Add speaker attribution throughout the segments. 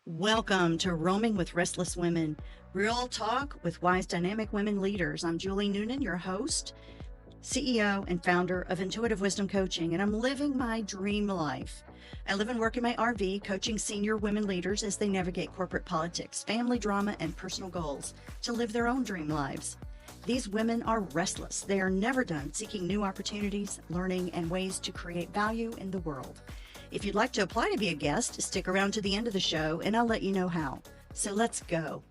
Speaker 1: Welcome to Roaming with Restless Women, real talk with wise, dynamic women leaders. I'm Julie Noonan, your host, CEO, and founder of Intuitive Wisdom Coaching, and I'm living my dream life. I live and work in my RV, coaching senior women leaders as they navigate corporate politics, family drama, and personal goals to live their own dream lives. These women are restless. They are never done seeking new opportunities, learning, and ways to create value in the world. If you'd like to apply to be a guest, stick around to the end of the show and I'll let you know how. So let's go.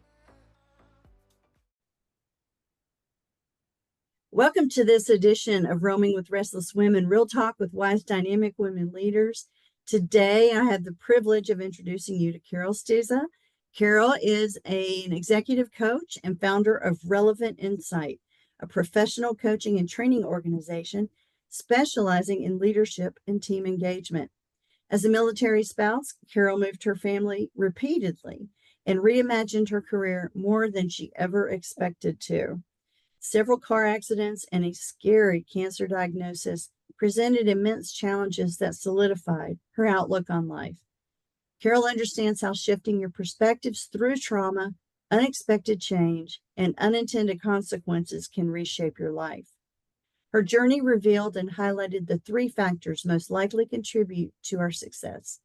Speaker 1: Welcome to this edition of Roaming with Restless Women, real talk with wise, dynamic women leaders. Today, I have the privilege of introducing you to Carole Stizza. Carole is an executive coach and founder of Relevant Insight, a professional coaching and training organization specializing in leadership and team engagement. As a military spouse, Carole moved her family repeatedly and reimagined her career more than she ever expected to. Several car accidents and a scary cancer diagnosis presented immense challenges that solidified her outlook on life. Carole understands how shifting your perspectives through trauma, unexpected change, and unintended consequences can reshape your life. Her journey revealed and highlighted the three factors most likely contribute to our success: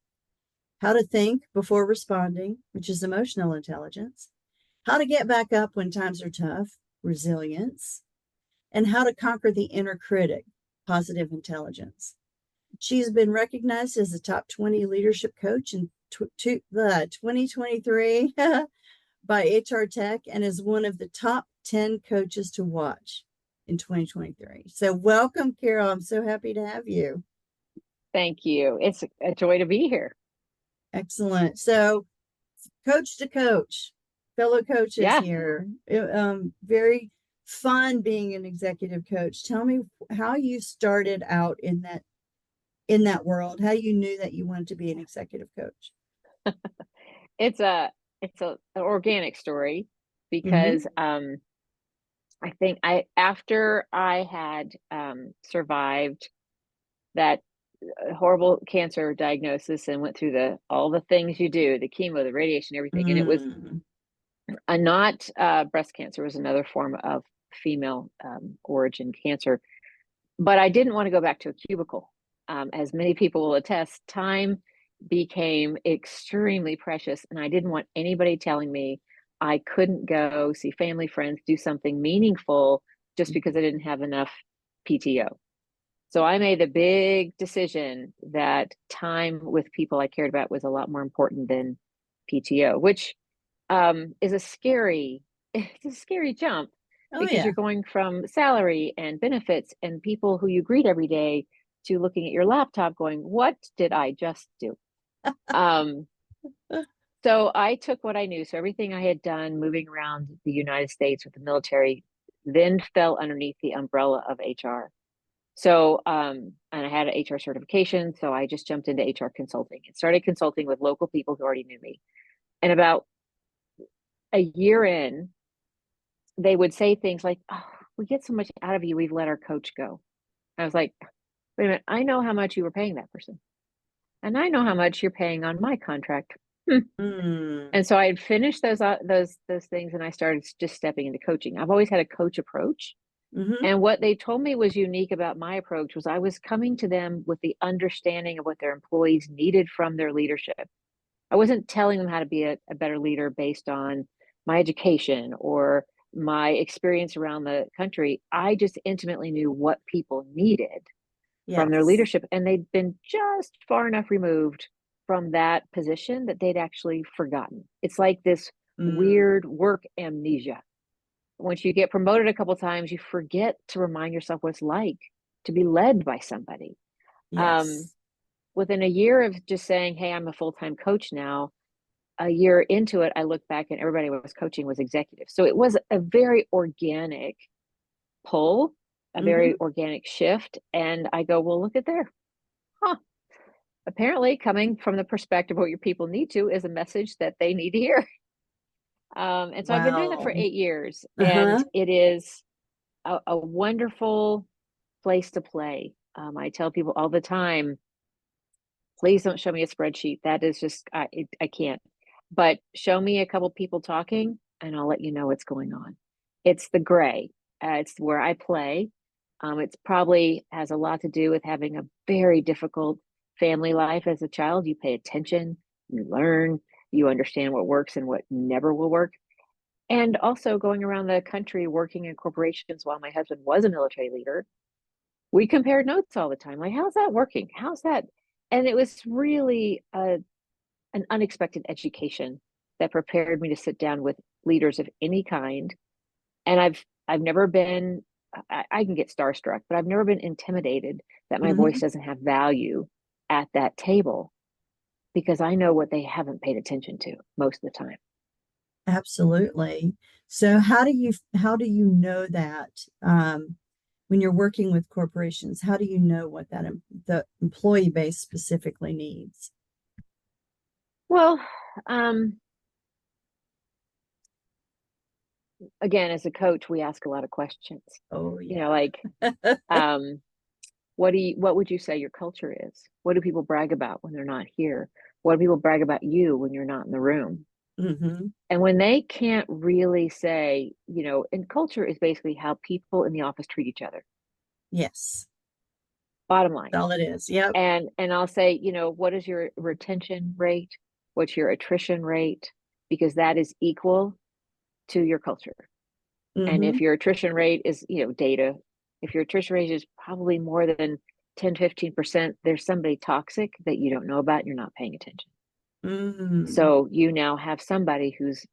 Speaker 1: how to think before responding, which is emotional intelligence; how to get back up when times are tough, resilience; and how to conquer the inner critic, positive intelligence. She's been recognized as a top 20 leadership coach in 2023 by HR Tech and is one of the top 10 coaches to watch in 2023. So welcome, Carole. I'm so happy to have you.
Speaker 2: Thank you. It's a joy to be here.
Speaker 1: Excellent. So coach to coach, fellow coaches here. Very fun being an executive coach. Tell me how you started out in that world, how you knew that you wanted to be an executive coach.
Speaker 2: It's an organic story because I think after I had survived that horrible cancer diagnosis and went through all the things you do, the chemo, the radiation, everything, and it was not breast cancer, it was another form of female origin cancer, but I didn't want to go back to a cubicle. As many people will attest, time became extremely precious, and I didn't want anybody telling me I couldn't go see family, friends, do something meaningful just because I didn't have enough PTO. So I made the big decision that time with people I cared about was a lot more important than PTO, which is a scary jump because you're going from salary and benefits and people who you greet every day to looking at your laptop going, what did I just do? So I took what I knew. So everything I had done moving around the United States with the military then fell underneath the umbrella of HR. So, and I had an HR certification. So I just jumped into HR consulting and started consulting with local people who already knew me. And about a year in, they would say things like, oh, we get so much out of you, we've let our coach go. I was like, wait a minute, I know how much you were paying that person. And I know how much you're paying on my contract. And so I had finished those things, and I started just stepping into coaching. I've always had a coach approach. And what they told me was unique about my approach was I was coming to them with the understanding of what their employees needed from their leadership. I wasn't telling them how to be a better leader based on my education or my experience around the country. I just intimately knew what people needed from their leadership, and they'd been just far enough removed from that position that they'd actually forgotten. It's like this weird work amnesia. Once you get promoted a couple of times, you forget to remind yourself what it's like to be led by somebody. Within a year of just saying, hey, I'm a full-time coach now, a year into it, I look back and everybody I was coaching was executive. So it was a very organic pull, a very organic shift. And I go, well, look at there. Apparently coming from the perspective of what your people need to is a message that they need to hear. And so I've been doing that for 8 years, and it is a wonderful place to play. I tell people all the time, please don't show me a spreadsheet. That is just, I can't. But show me a couple people talking, and I'll let you know what's going on. It's the gray. It's where I play. It's probably has a lot to do with having a very difficult family life as a child. You pay attention, you learn, you understand what works and what never will work. And also going around the country working in corporations while my husband was a military leader, we compared notes all the time. Like, how's that working? How's that? And it was really an unexpected education that prepared me to sit down with leaders of any kind. And I've never been, I can get starstruck, but I've never been intimidated that my voice
Speaker 1: Hmm.
Speaker 2: doesn't have value at that table because I know what they haven't paid attention to most of the time.
Speaker 1: Absolutely. So how do you know that when you're working with corporations, how do you know what the employee base specifically needs?
Speaker 2: Well, um, again, as a coach, we ask a lot of questions.
Speaker 1: Oh
Speaker 2: You know,
Speaker 1: yeah.
Speaker 2: like, um, what would you say your culture is? What do people brag about when they're not here? What do people brag about you when you're not in the room?
Speaker 1: Hmm.
Speaker 2: And when they can't really say, and culture is basically how people in the office treat each other,
Speaker 1: Yes.
Speaker 2: bottom line.
Speaker 1: That's all it is. Yep.
Speaker 2: And I'll say, what is your retention rate? What's your attrition rate? Because that is equal to your culture. And
Speaker 1: Hmm.
Speaker 2: if your attrition rate is, data, if your attrition rate is probably more than 10-15%, there's somebody toxic that you don't know about and you're not paying attention.
Speaker 1: Mm.
Speaker 2: So you now have somebody who's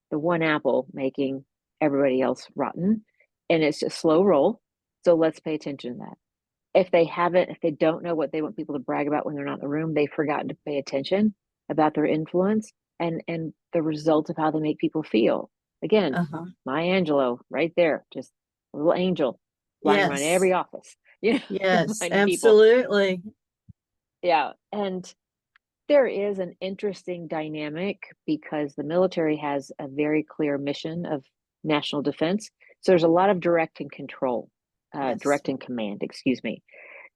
Speaker 2: the one apple making everybody else rotten. And it's a slow roll. So let's pay attention to that. If they don't know what they want people to brag about when they're not in the room, they've forgotten to pay attention about their influence and the result of how they make people feel. Again,
Speaker 1: Uh-huh.
Speaker 2: Maya Angelou, right there, just a little angel flying around
Speaker 1: Yes.
Speaker 2: every office,
Speaker 1: Yes,
Speaker 2: reminding people.
Speaker 1: absolutely.
Speaker 2: Yeah. And there is an interesting dynamic because the military has a very clear mission of national defense. So there's a lot of
Speaker 1: Yes.
Speaker 2: direct and command, excuse me.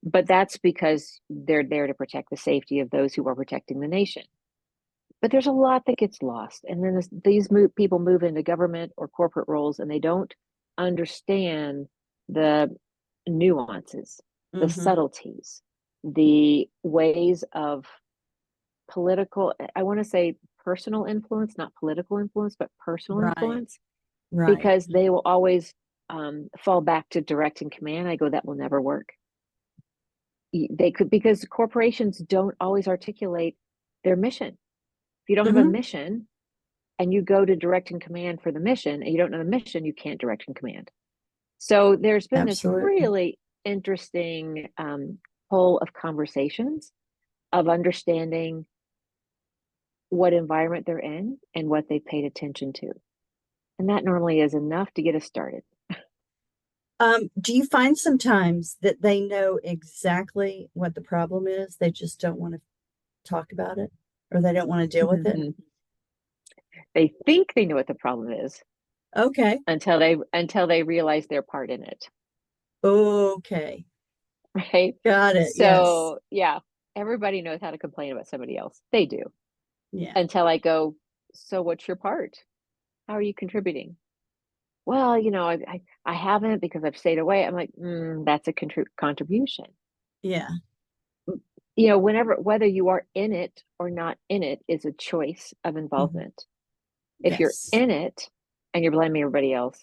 Speaker 2: But that's because they're there to protect the safety of those who are protecting the nation. But there's a lot that gets lost. And then people move into government or corporate roles and they don't understand the nuances, the
Speaker 1: Hmm.
Speaker 2: subtleties, the ways of political, I want to say personal influence, not political influence, but personal
Speaker 1: Right.
Speaker 2: influence,
Speaker 1: Right.
Speaker 2: because they will always fall back to direct and command. I go, that will never work. They could, because corporations don't always articulate their mission. If you don't have a
Speaker 1: Hmm.
Speaker 2: mission and you go to direct and command for the mission and you don't know the mission, you can't direct and command. So there's been this
Speaker 1: Absolutely.
Speaker 2: really interesting whole of conversations of understanding what environment they're in and what they paid attention to. And that normally is enough to get us started.
Speaker 1: Do you find sometimes that they know exactly what the problem is? They just don't want to talk about it or they don't want to deal with it?
Speaker 2: They think they know what the problem is
Speaker 1: Okay.
Speaker 2: until they realize their part in it.
Speaker 1: Okay.
Speaker 2: Right.
Speaker 1: Got it. Yes.
Speaker 2: So yeah, everybody knows how to complain about somebody else. They do.
Speaker 1: Yeah.
Speaker 2: Until I go, so what's your part? How are you contributing? Well, I haven't because I've stayed away. I'm like, that's a contribution.
Speaker 1: Yeah.
Speaker 2: Whether you are in it or not in it is a choice of
Speaker 1: Mhm.
Speaker 2: involvement. If you're
Speaker 1: Yes.
Speaker 2: in it and you're blaming everybody else,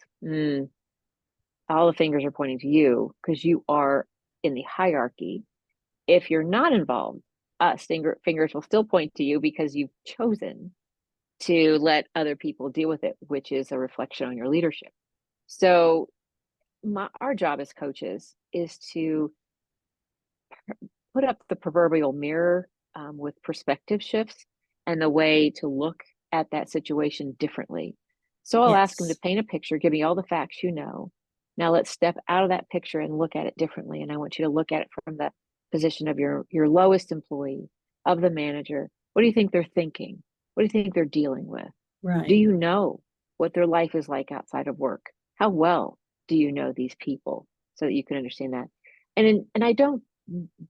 Speaker 2: all the fingers are pointing to you because you are in the hierarchy. If you're not involved, fingers will still point to you because you've chosen to let other people deal with it, which is a reflection on your leadership. So, our job as coaches is to put up the proverbial mirror with perspective shifts and the way to look at that situation differently. So I'll ask them to
Speaker 1: Yes.
Speaker 2: paint a picture, give me all the facts you know. Now let's step out of that picture and look at it differently. And I want you to look at it from the position of your lowest employee, of the manager. What do you think they're thinking? What do you think they're dealing with? Do
Speaker 1: Right.
Speaker 2: you know what their life is like outside of work? How well do you know these people so that you can understand that? And I don't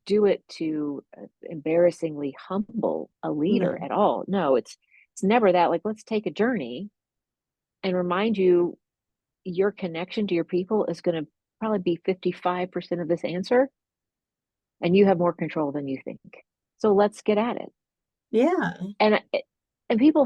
Speaker 2: do it to embarrassingly humble a leader
Speaker 1: No.
Speaker 2: at all. No, it's it's never that, like, let's take a journey and remind you your connection to your people is going to probably be 55% of this answer, and you have more control than you think. So let's get at it.
Speaker 1: Yeah.
Speaker 2: And people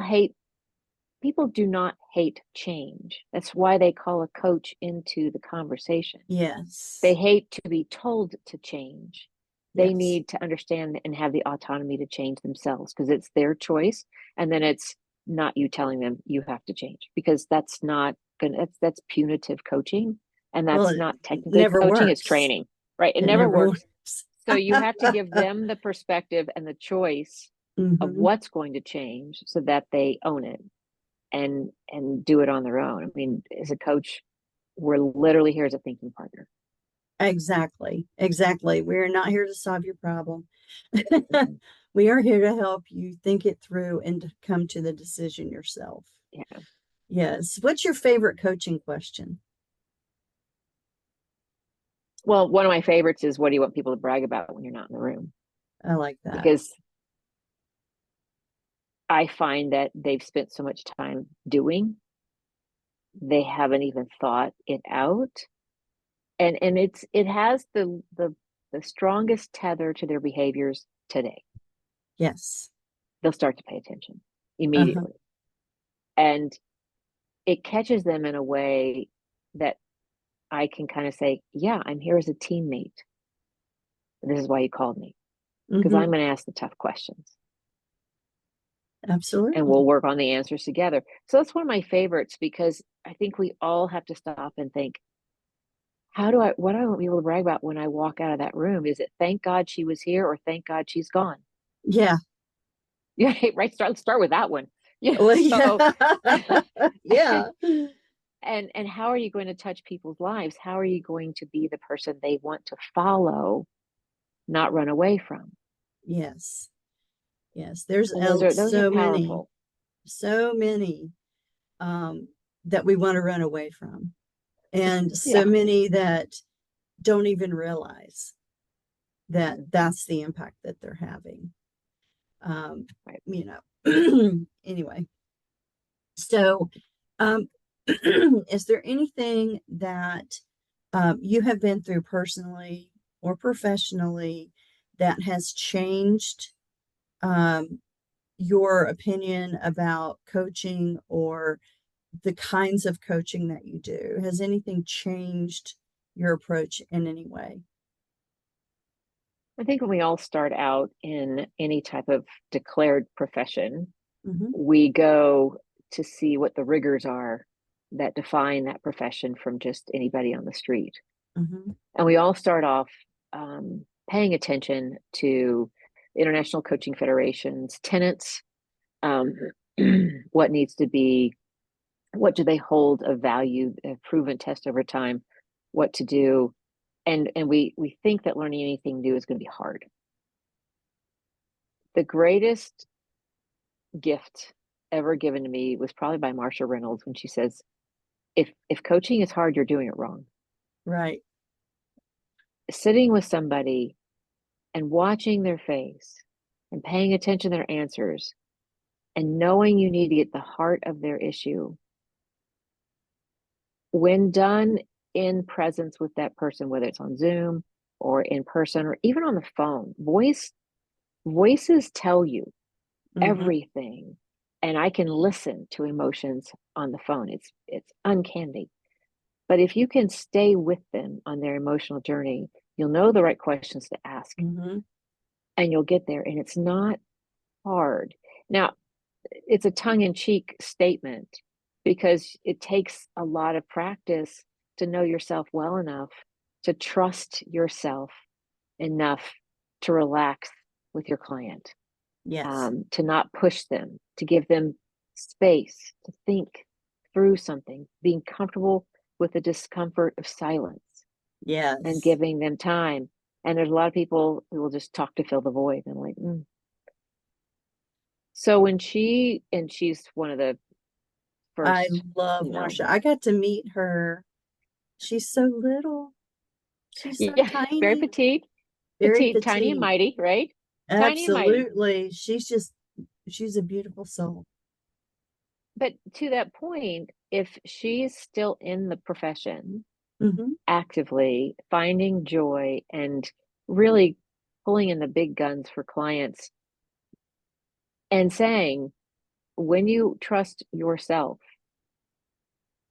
Speaker 2: do not hate change. That's why they call a coach into the conversation. They
Speaker 1: Yes.
Speaker 2: hate to be told to change. They
Speaker 1: Yes.
Speaker 2: need to understand and have the autonomy to change themselves because it's their choice. And then it's not you telling them you have to change, because that's not gonna, that's punitive coaching. And
Speaker 1: Well,
Speaker 2: that's
Speaker 1: it
Speaker 2: not technically
Speaker 1: never
Speaker 2: coaching, it's
Speaker 1: works.
Speaker 2: training, right? It
Speaker 1: It
Speaker 2: never
Speaker 1: never
Speaker 2: works.
Speaker 1: works.
Speaker 2: So you have to give them the perspective and the choice of
Speaker 1: Hmm.
Speaker 2: what's going to change so that they own it and do it on their own. I mean, as a coach, we're literally here as a thinking partner.
Speaker 1: Exactly. Exactly. We're not here to solve your problem.
Speaker 2: Mhm.
Speaker 1: We are here to help you think it through and to come to the decision yourself.
Speaker 2: Yeah.
Speaker 1: Yes. What's your favorite coaching question?
Speaker 2: Well, one of my favorites is, what do you want people to brag about when you're not in the room?
Speaker 1: I like that.
Speaker 2: Because I find that they've spent so much time doing, they haven't even thought it out. And it has the strongest tether to their behaviors today.
Speaker 1: Yes.
Speaker 2: They'll start to pay attention
Speaker 1: Uh-huh.
Speaker 2: immediately. And it catches them in a way that I can kind of say, yeah, I'm here as a teammate. This is why you called me, because
Speaker 1: Hmm.
Speaker 2: I'm going to ask the tough questions and we'll
Speaker 1: Absolutely.
Speaker 2: work on the answers together. So that's one of my favorites, because I think we all have to stop and think, what do I want people to brag about when I walk out of that room? Is it thank God she was here, or thank God she's gone?
Speaker 1: Yeah.
Speaker 2: Yeah, right. Start with that one. Yeah.
Speaker 1: Well,
Speaker 2: So,
Speaker 1: yeah. Yeah.
Speaker 2: and how are you going to touch people's lives? How are you going to be the person they want to follow, not run away from?
Speaker 1: Yes. Yes. There's
Speaker 2: And those are powerful.
Speaker 1: so many um, that we want to run away from, and so
Speaker 2: Yeah.
Speaker 1: many that don't even realize that
Speaker 2: Mhm.
Speaker 1: that's the impact that they're having. Um,
Speaker 2: Right.
Speaker 1: you know, anyway, so um, is there anything that you have been through personally or professionally that has changed um, your opinion about coaching or the kinds of coaching that you do? Has anything changed your approach in any way?
Speaker 2: I think when we all start out in any type of declared profession,
Speaker 1: Hmm.
Speaker 2: we go to see what the rigors are that define that profession from just anybody on the street.
Speaker 1: Hmm.
Speaker 2: And we all start off paying attention to International Coaching Federation's tenets, um, what needs to be, what do they hold of value, a proven test over time, what to do. And we think that learning anything new is going to be hard. The greatest gift ever given to me was probably by Marsha Reynolds, when she says, if coaching is hard, you're doing it wrong.
Speaker 1: Right.
Speaker 2: Sitting with somebody and watching their face and paying attention to their answers and knowing you need to get the heart of their issue, when done in presence with that person, whether it's on Zoom or in person or even on the phone, voices tell you
Speaker 1: Hmm.
Speaker 2: everything. And I can listen to emotions on the phone. It's uncanny. But if you can stay with them on their emotional journey, you'll know the right questions to ask
Speaker 1: Hmm.
Speaker 2: and you'll get there. And it's not hard. Now, it's a tongue-in-cheek statement because it takes a lot of practice to know yourself well enough to trust yourself enough to relax with your client,
Speaker 1: Yes.
Speaker 2: to not push them, to give them space to think through something, being comfortable with the discomfort of silence and
Speaker 1: Yes.
Speaker 2: giving them time. And there's a lot of people who will just talk to fill the void. And I'm like, So and she's one of the
Speaker 1: I
Speaker 2: first,
Speaker 1: love
Speaker 2: you know,
Speaker 1: Marsha. I got to meet her. She's so little. She's so
Speaker 2: yeah, very
Speaker 1: tiny,
Speaker 2: petite,
Speaker 1: very
Speaker 2: tiny and
Speaker 1: petite.
Speaker 2: mighty, right? Tiny and mighty.
Speaker 1: Absolutely. She's a beautiful soul.
Speaker 2: but to that point, if she's still in the profession,
Speaker 1: Mm-hmm.
Speaker 2: actively finding joy and really pulling in the big guns for clients and saying, when you trust yourself,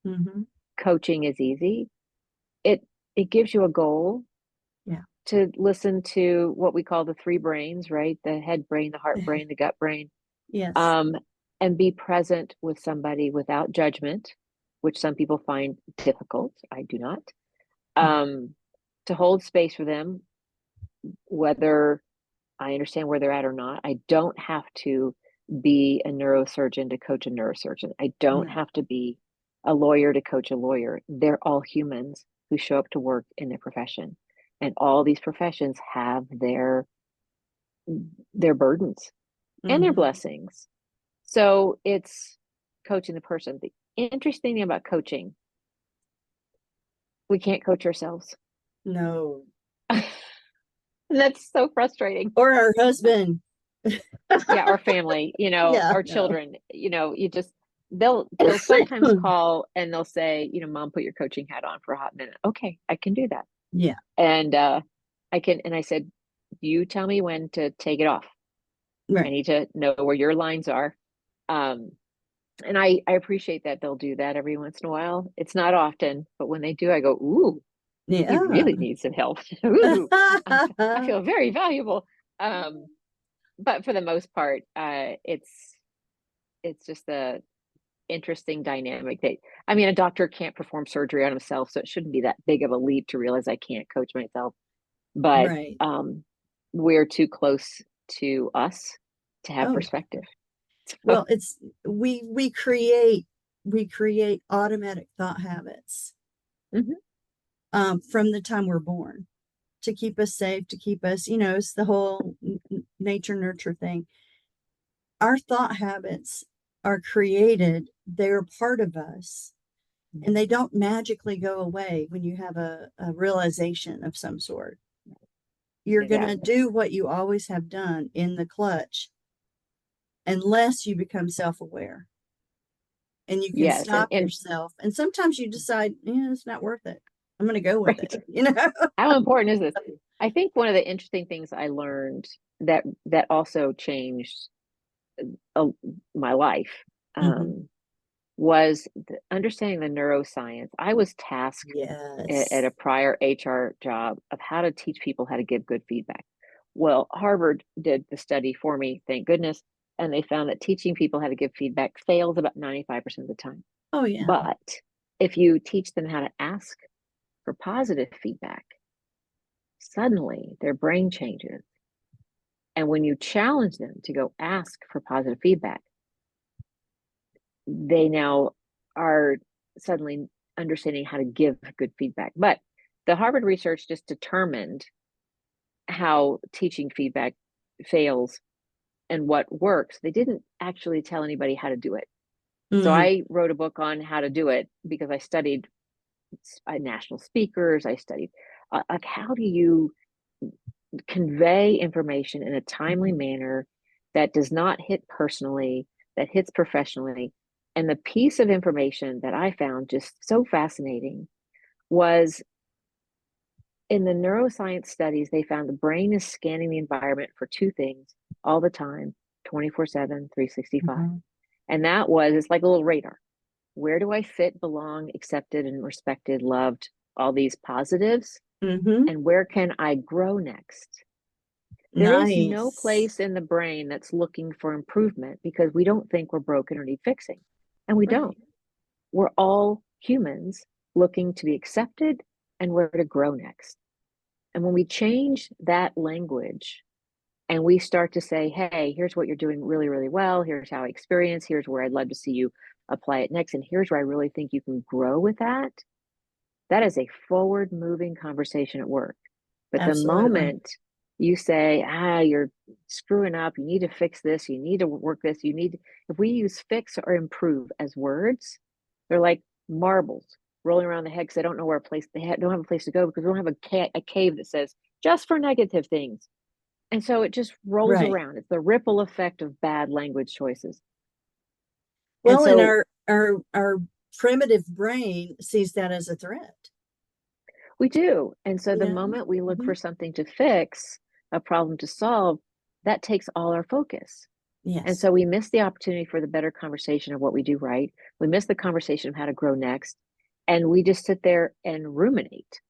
Speaker 1: Mm-hmm.
Speaker 2: coaching is easy. It gives you a goal
Speaker 1: Yeah.
Speaker 2: to listen to what we call the three brains, right? The head brain, the heart brain, the gut brain.
Speaker 1: Yes.
Speaker 2: Um, and be present with somebody without judgment, which some people find difficult. I do not.
Speaker 1: Yeah.
Speaker 2: Um, to hold space for them, whether I understand where they're at or not. I don't have to be a neurosurgeon to coach a neurosurgeon. I don't
Speaker 1: No.
Speaker 2: have to be a lawyer to coach a lawyer. They're all humans who show up to work in their profession. And all these professions have their burdens and their
Speaker 1: Mm-hmm.
Speaker 2: blessings. So it's coaching the person. The interesting thing about coaching, we can't coach ourselves.
Speaker 1: No.
Speaker 2: That's so frustrating.
Speaker 1: Or our husband.
Speaker 2: Yeah, our family,
Speaker 1: Yeah.
Speaker 2: our
Speaker 1: No.
Speaker 2: children, you just they'll sometimes call and they'll say, mom, put your coaching hat on for a hot minute. Okay, I can do that.
Speaker 1: Yeah.
Speaker 2: And I said, you tell me when to take it off. I
Speaker 1: Right.
Speaker 2: need to know where your lines are. Um, and I appreciate that they'll do that every once in a while. It's not often, but when they do, I go, ooh, he
Speaker 1: Yeah.
Speaker 2: really needs some help. Ooh, I feel very valuable. Um, but for the most part, it's just a interesting dynamic that, I mean, a doctor can't perform surgery on himself, so it shouldn't be that big of a leap to realize I can't coach myself. But
Speaker 1: Right.
Speaker 2: we're too close to us to have
Speaker 1: Oh yeah.
Speaker 2: perspective. So,
Speaker 1: Well, it's we create automatic thought habits
Speaker 2: mhm,
Speaker 1: from the time we're born to keep us safe, to keep us, it's the whole nature nurture thing. Our thought habits are created, they're part of us, and they don't magically go away when you have a realization of some sort. You're going
Speaker 2: yeah,
Speaker 1: to do what you always have done in the clutch unless you become self aware and you can
Speaker 2: yes, and
Speaker 1: stop yourself. And sometimes you decide, yeah, it's not worth it. I'm going to go with
Speaker 2: right.
Speaker 1: it.
Speaker 2: How important is this? I think one of the interesting things I learned that also changed uh, my life.
Speaker 1: Mm-hmm.
Speaker 2: Um, was understanding the neuroscience. I was tasked at
Speaker 1: Yes.
Speaker 2: a prior HR job of how to teach people how to give good feedback. Well, Harvard did the study for me, thank goodness, and they found that teaching people how to give feedback fails about 95% of the time.
Speaker 1: Oh, yeah.
Speaker 2: But if you teach them how to ask for positive feedback, suddenly their brain changes. And when you challenge them to go ask for positive feedback, they now are suddenly understanding how to give good feedback. But the Harvard research just determined how teaching feedback fails and what works. They didn't actually tell anybody how to do it. So
Speaker 1: Mm-hmm.
Speaker 2: I wrote a book on how to do it because I studied national speakers. I studied like how do you convey information in a timely manner that does not hit personally, that hits professionally. And the piece of information that I found just so fascinating was in the neuroscience studies, they found the brain is scanning the environment for two things all the time, 24/7, 365.
Speaker 1: Mm-hmm.
Speaker 2: And that was, it's like a little radar. Where do I fit, belong, accepted, and respected, loved, all these positives?
Speaker 1: Mm-hmm.
Speaker 2: And where can I grow next? There is no
Speaker 1: Nice.
Speaker 2: place in the brain that's looking for improvement because we don't think we're broken or need fixing. And we
Speaker 1: Right.
Speaker 2: don't. We're all humans looking to be accepted and where to grow next. And when we change that language and we start to say, hey, here's what you're doing really, really well. Here's how I experience. Here's where I'd love to see you apply it next. And here's where I really think you can grow with that. That is a forward moving conversation at work. But the
Speaker 1: Absolutely.
Speaker 2: moment you say, you're screwing up, you need to fix this, you need to work this, if we use fix or improve as words, they're like marbles rolling around the head because they don't know where a place, don't have a place to go because we don't have a cave that says just for negative things. And so it just rolls
Speaker 1: Right.
Speaker 2: around. It's the ripple effect of bad language choices. And
Speaker 1: Well, and
Speaker 2: so
Speaker 1: our primitive brain sees that as a threat.
Speaker 2: we do. And so
Speaker 1: You
Speaker 2: the
Speaker 1: know?
Speaker 2: moment we look
Speaker 1: Mhm.
Speaker 2: for something to fix, a problem to solve, that takes all our focus. And
Speaker 1: Yes.
Speaker 2: so we miss the opportunity for the better conversation of what we do right. We miss the conversation of how to grow next. And we just sit there and ruminate.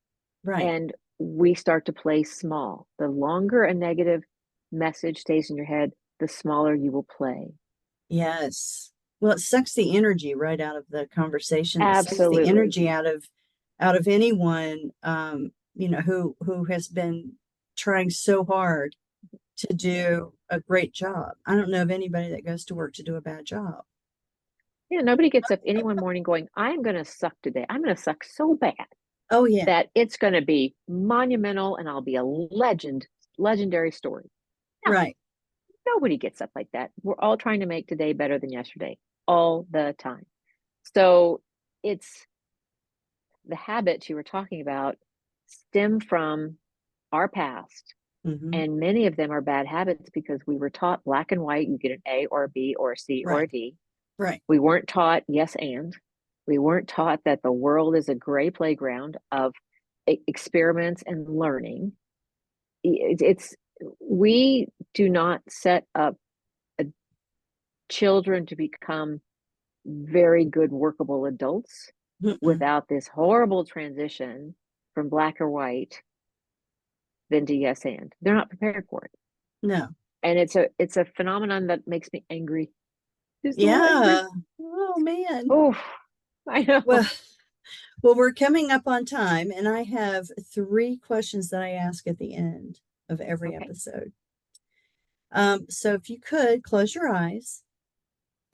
Speaker 1: Right.
Speaker 2: And we start to play small. The longer a negative message stays in your head, the smaller you will play.
Speaker 1: Yes. Well, it sucks the energy right out of the conversation. It sucks the
Speaker 2: Absolutely.
Speaker 1: energy out of anyone who has been trying so hard to do a great job. I don't know of anybody that goes to work to do a bad job.
Speaker 2: Yeah, nobody gets up any one morning going, I'm going to suck today. I'm going to suck so bad
Speaker 1: Oh yeah.
Speaker 2: that it's going to be monumental and I'll be a legendary story. No,
Speaker 1: Right.
Speaker 2: nobody gets up like that. We're all trying to make today better than yesterday all the time. So it's the habits you were talking about stem from our past.
Speaker 1: Hmm.
Speaker 2: And many of them are bad habits because we were taught black and white, you get an A or a B or a C or
Speaker 1: Right.
Speaker 2: a D.
Speaker 1: Right.
Speaker 2: We weren't taught yes and. We weren't taught that the world is a gray playground of experiments and learning. It's we do not set up a, children to become very good workable adults
Speaker 1: Mm-mm.
Speaker 2: without this horrible transition from black or white then to yes and. They're not prepared for it.
Speaker 1: No.
Speaker 2: And it's a phenomenon that makes me angry. Just a little angry.
Speaker 1: Yeah. Oh man.
Speaker 2: Oh, I know.
Speaker 1: Well, well, we're coming up on time, and I have three questions that I ask at the end of every
Speaker 2: Okay.
Speaker 1: episode. So if you could close your eyes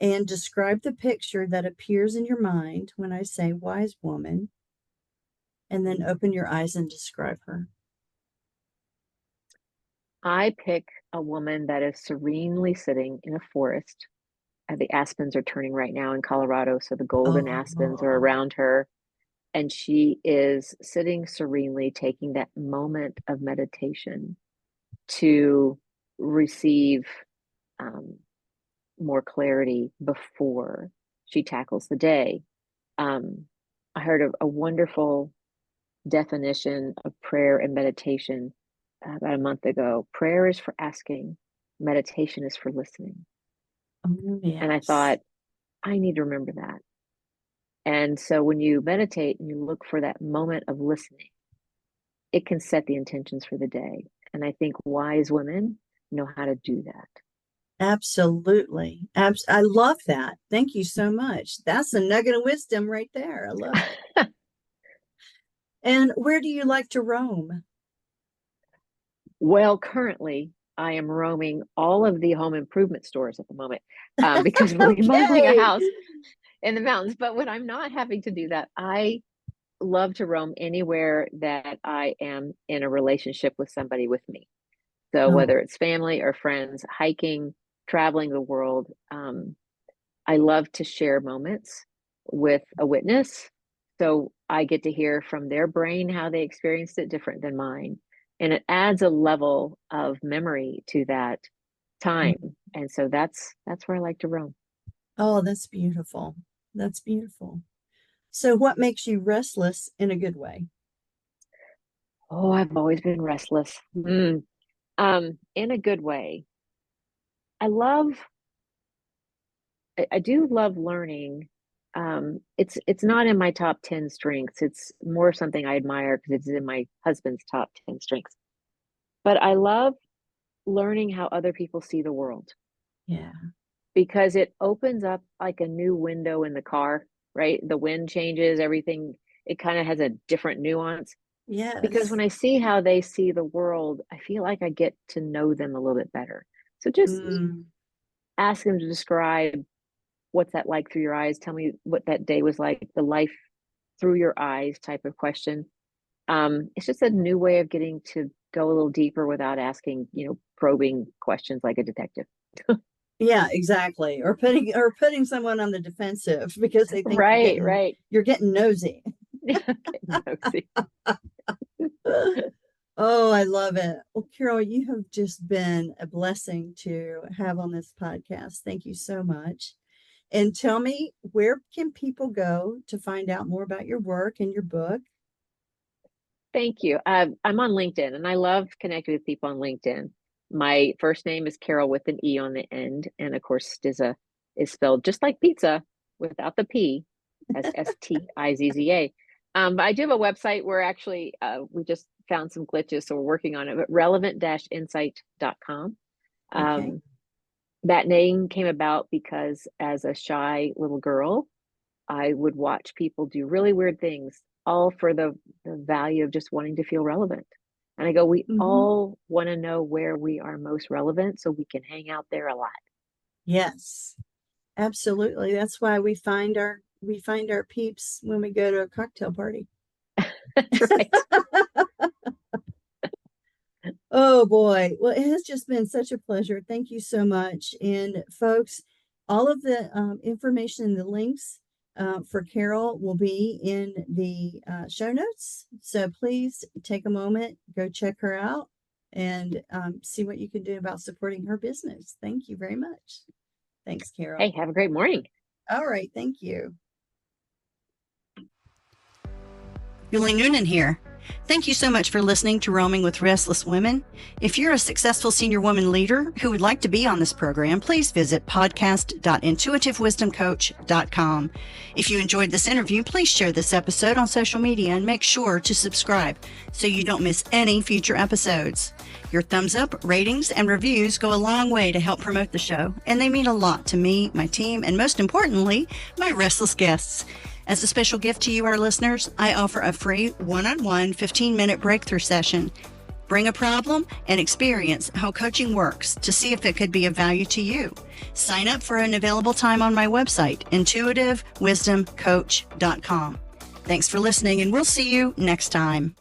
Speaker 1: and describe the picture that appears in your mind when I say wise woman, and then open your eyes and describe her.
Speaker 2: I pick a woman that is serenely sitting in a forest. The aspens are turning right now in Colorado, so the golden aspens are
Speaker 1: Oh,
Speaker 2: around her. And she is sitting serenely, taking that moment of meditation to receive um, more clarity before she tackles the day. Um, I heard a wonderful definition of prayer and meditation about a month ago. Prayer is for asking, meditation is for listening.
Speaker 1: oh
Speaker 2: And I
Speaker 1: yes.
Speaker 2: thought, I need to remember that. And so when you meditate and you look for that moment of listening, it can set the intentions for the day. And I think wise women know how to do that.
Speaker 1: Absolutely. I love that. Thank you so much. That's a nugget of wisdom right there. I love it. And where do you like to roam?
Speaker 2: Well, currently, I am roaming all of the home improvement stores at the moment because we're remodeling a
Speaker 1: Okay.
Speaker 2: house in the mountains. But when I'm not having to do that, I love to roam anywhere that I am in a relationship with somebody with me. So
Speaker 1: Oh,
Speaker 2: whether it's family or friends, hiking, traveling the world, I love to share moments with a witness. So I get to hear from their brain how they experienced it different than mine. And it adds a level of memory to that time. And so that's where I like to roam.
Speaker 1: oh, that's beautiful. That's beautiful. So, what makes you restless in a good way?
Speaker 2: Oh, I've always been restless. In a good way. I love I do love learning. It's not in my top 10 strengths. It's more something I admire because it's in my husband's top 10 strengths. But I love learning how other people see the world
Speaker 1: Yeah.
Speaker 2: because it opens up like a new window in the car, right? The wind changes, everything, it kind of has a different nuance. Because when
Speaker 1: Yes.
Speaker 2: I see how they see the world, I feel like I get to know them a little bit better. So just
Speaker 1: Mm.
Speaker 2: ask them to describe what's that like through your eyes. Tell me what that day was like, the life through your eyes type of question. It's just a new way of getting to go a little deeper without asking, probing questions like a detective.
Speaker 1: Yeah, exactly. Or putting someone on the defensive because they think
Speaker 2: Right, right.
Speaker 1: you're getting nosy.
Speaker 2: Getting nosy.
Speaker 1: Oh, I love it. Well, Carol, you have just been a blessing to have on this podcast. Thank you so much. And tell me, where can people go to find out more about your work and your book?
Speaker 2: Thank you. I'm on LinkedIn, and I love connecting with people on LinkedIn. My first name is Carole with an E on the end, and of course, Stizza is spelled just like pizza without the P, as Stizza. But I do have a website where actually we just found some glitches, so we're working on it. But relevant-insight.com.
Speaker 1: Okay.
Speaker 2: That name came about because as a shy little girl, I would watch people do really weird things, all for the value of just wanting to feel relevant. And I go, we
Speaker 1: Hmm.
Speaker 2: all want to know where we are most relevant so we can hang out there a lot.
Speaker 1: Yes, absolutely. That's why we find our peeps when we go to a cocktail party.
Speaker 2: That's right.
Speaker 1: Oh boy. Well, it has just been such a pleasure. Thank you so much. And folks, all of the information and the links for Carole will be in the show notes. So please take a moment, go check her out, and see what you can do about supporting her business. Thank you very much. Thanks,
Speaker 2: Hey,
Speaker 1: Carole.
Speaker 2: have a great morning.
Speaker 1: All right. Thank you. Julie Noonan here. Thank you so much for listening to Roaming with Restless Women. If you're a successful senior woman leader who would like to be on this program, please visit podcast.intuitivewisdomcoach.com. If you enjoyed this interview, please share this episode on social media and make sure to subscribe so you don't miss any future episodes. Your thumbs up, ratings, and reviews go a long way to help promote the show, and they mean a lot to me, my team, and most importantly, my restless guests. As a special gift to you, our listeners, I offer a free one-on-one 15-minute breakthrough session. Bring a problem and experience how coaching works to see if it could be of value to you. Sign up for an available time on my website, intuitivewisdomcoach.com. Thanks for listening, and we'll see you next time.